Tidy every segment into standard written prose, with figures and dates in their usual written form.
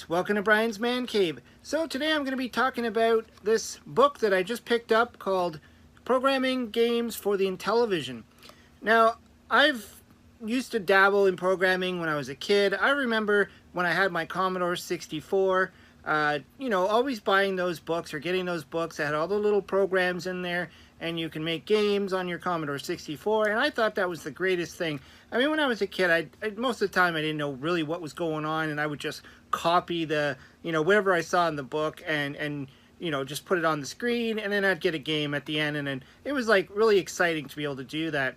welcome to Brian's Man Cave. So today I'm going to be talking about this book that I just picked up called Programming Games for the Intellivision. Now, I've used to dabble in programming when I was a kid. I remember when I had my Commodore 64, always buying those books or getting those books that had all the little programs in there, and you can make games on your Commodore 64, and I thought that was the greatest thing. I mean, when I was a kid, I most of the time I didn't know really what was going on, and I would just copy the, whatever I saw in the book and just put it on the screen, and then I'd get a game at the end, and then it was like really exciting to be able to do that.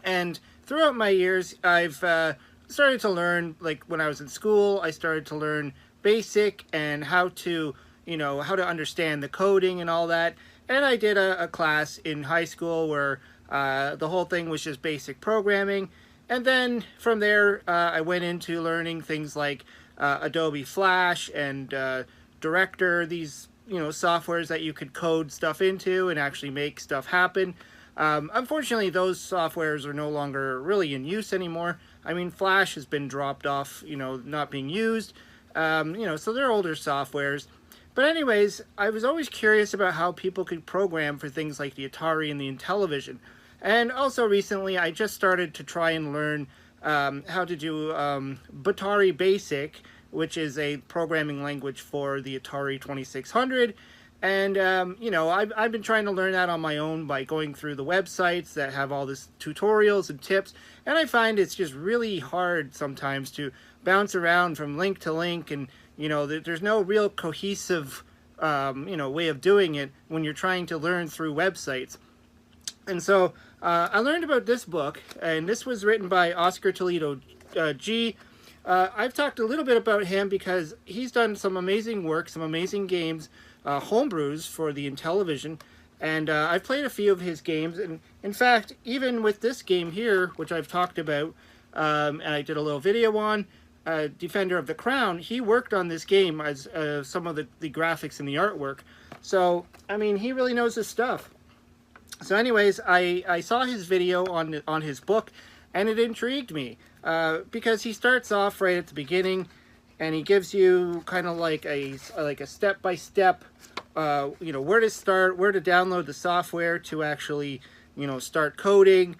And throughout my years, I've started to learn, like when I was in school, I started to learn BASIC and how to understand the coding and all that. And I did a class in high school where the whole thing was just basic programming. And then from there, I went into learning things like Adobe Flash and Director, these softwares that you could code stuff into and actually make stuff happen. Unfortunately, those softwares are no longer really in use anymore. I mean, Flash has been dropped off, not being used. So they're older softwares. But anyways, I was always curious about how people could program for things like the Atari and the Intellivision. And also recently, I just started to try and learn how to do Batari Basic, which is a programming language for the Atari 2600. And, I've been trying to learn that on my own by going through the websites that have all this tutorials and tips. And I find it's just really hard sometimes to bounce around from link to link, and there's no real cohesive way of doing it when you're trying to learn through websites. And so I learned about this book, and this was written by Oscar Toledo G. I've talked a little bit about him because he's done some amazing work, some amazing games, homebrews for the Intellivision, and I've played a few of his games. And in fact, even with this game here, which I've talked about, and I did a little video on, Defender of the Crown, he worked on this game as some of the graphics and the artwork. So, I mean, he really knows his stuff. So anyways, I saw his video on his book, and it intrigued me because he starts off right at the beginning, and he gives you kind of like a step-by-step, where to start, where to download the software to actually, start coding.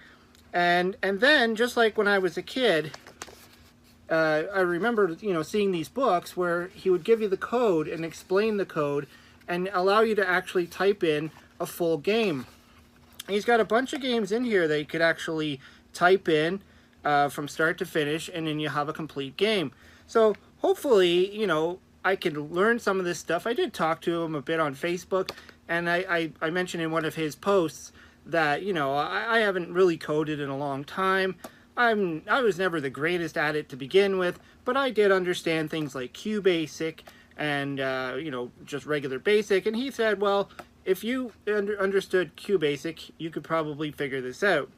And then, just like when I was a kid, I remember, seeing these books where he would give you the code and explain the code and allow you to actually type in a full game. He's got a bunch of games in here that you could actually type in from start to finish, and then you have a complete game. So hopefully, I can learn some of this stuff. I did talk to him a bit on Facebook, and I mentioned in one of his posts that, I haven't really coded in a long time. I was never the greatest at it to begin with, but I did understand things like QBasic and, just regular BASIC. And he said, well, if you understood QBasic, you could probably figure this out.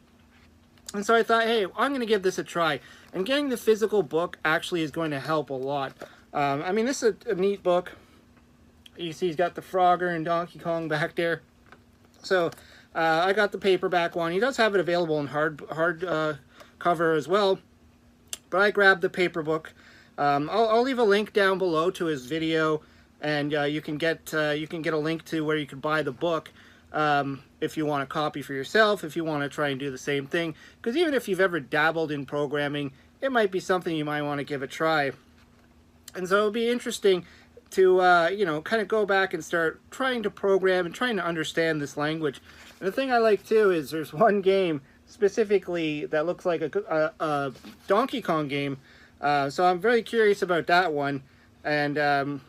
And so I thought, hey, I'm going to give this a try. And getting the physical book actually is going to help a lot. I mean, this is a neat book. You see he's got the Frogger and Donkey Kong back there. So I got the paperback one. He does have it available in hard cover as well, but I grabbed the paper book. I'll leave a link down below to his video, and you can get a link to where you can buy the book if you want a copy for yourself, if you want to try and do the same thing, because even if you've ever dabbled in programming, it might be something you might want to give a try. And so it'll be interesting to kind of go back and start trying to program and trying to understand this language. And the thing I like too is there's one game specifically that looks like a Donkey Kong game, so I'm very curious about that one. And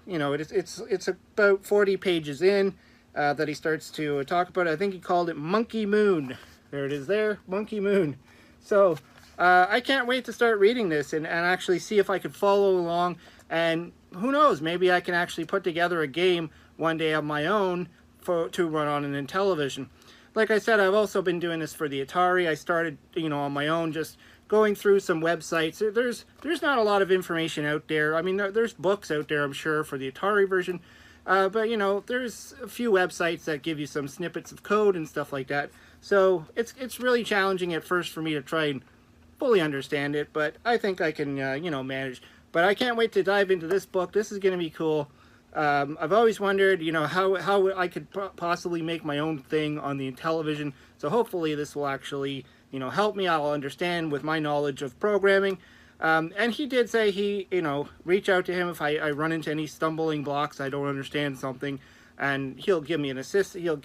it's about 40 pages in that he starts to talk about it. I think he called it Monkey Moon. There it is there, Monkey Moon. So I can't wait to start reading this and actually see if I could follow along, and who knows, maybe I can actually put together a game one day of my own to run on an Intellivision. Like I said, I've also been doing this for the Atari. I started, on my own, just going through some websites. There's not a lot of information out there. I mean, there's books out there, I'm sure, for the Atari version. But, there's a few websites that give you some snippets of code and stuff like that. So it's really challenging at first for me to try and fully understand it, but I think I can, manage. But I can't wait to dive into this book. This is going to be cool. I've always wondered, you know, how I could possibly make my own thing on the Intellivision. So hopefully this will actually, you know, help me. I'll understand with my knowledge of programming. And he did say he, you know, reach out to him if I run into any stumbling blocks, I don't understand something, and he'll give me an assist. He'll,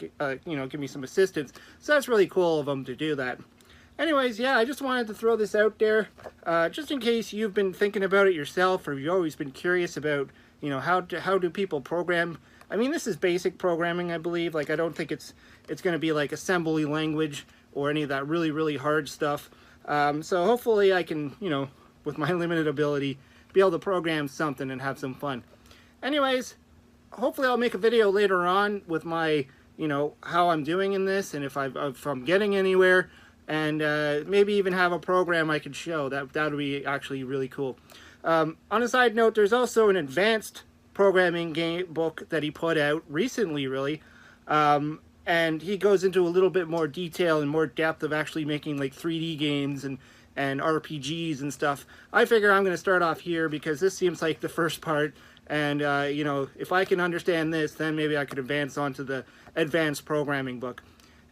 you know, give me some assistance. So that's really cool of him to do that. Anyways, yeah, I just wanted to throw this out there, just in case you've been thinking about it yourself, or you've always been curious about, you know, how do people program. I mean, this is basic programming, I believe. Like, I don't think it's going to be like assembly language or any of that really hard stuff. So hopefully I can, you know, with my limited ability, be able to program something and have some fun. Anyways, hopefully I'll make a video later on with my, you know, how I'm doing in this, and if I'm getting anywhere, and maybe even have a program I could show. That would be actually really cool. On a side note, there's also an advanced programming game book that he put out recently, really, and he goes into a little bit more detail and more depth of actually making like 3D games and RPGs and stuff. I figure I'm going to start off here because this seems like the first part, and you know, if I can understand this, then maybe I could advance onto the advanced programming book.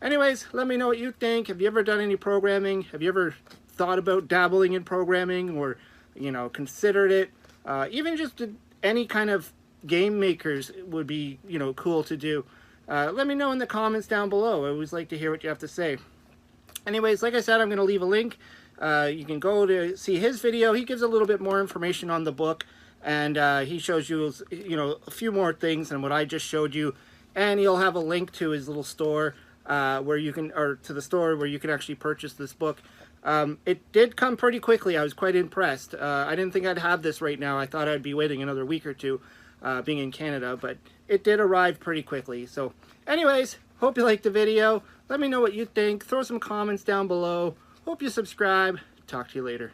Anyways, let me know what you think. Have you ever done any programming? Have you ever thought about dabbling in programming, or, you know, considered it? Even just any kind of game makers would be, you know, cool to do. Let me know in the comments down below. I always like to hear what you have to say. Anyways, like I said, I'm going to leave a link. You can go to see his video. He gives a little bit more information on the book, and he shows you, you know, a few more things than what I just showed you. And he'll have a link to his little store, where you can, or to the store where you can actually purchase this book. It did come pretty quickly. I was quite impressed. I didn't think I'd have this right now. I thought I'd be waiting another week or two, being in Canada, but it did arrive pretty quickly. So anyways, hope you liked the video. Let me know what you think. Throw some comments down below. Hope you subscribe. Talk to you later.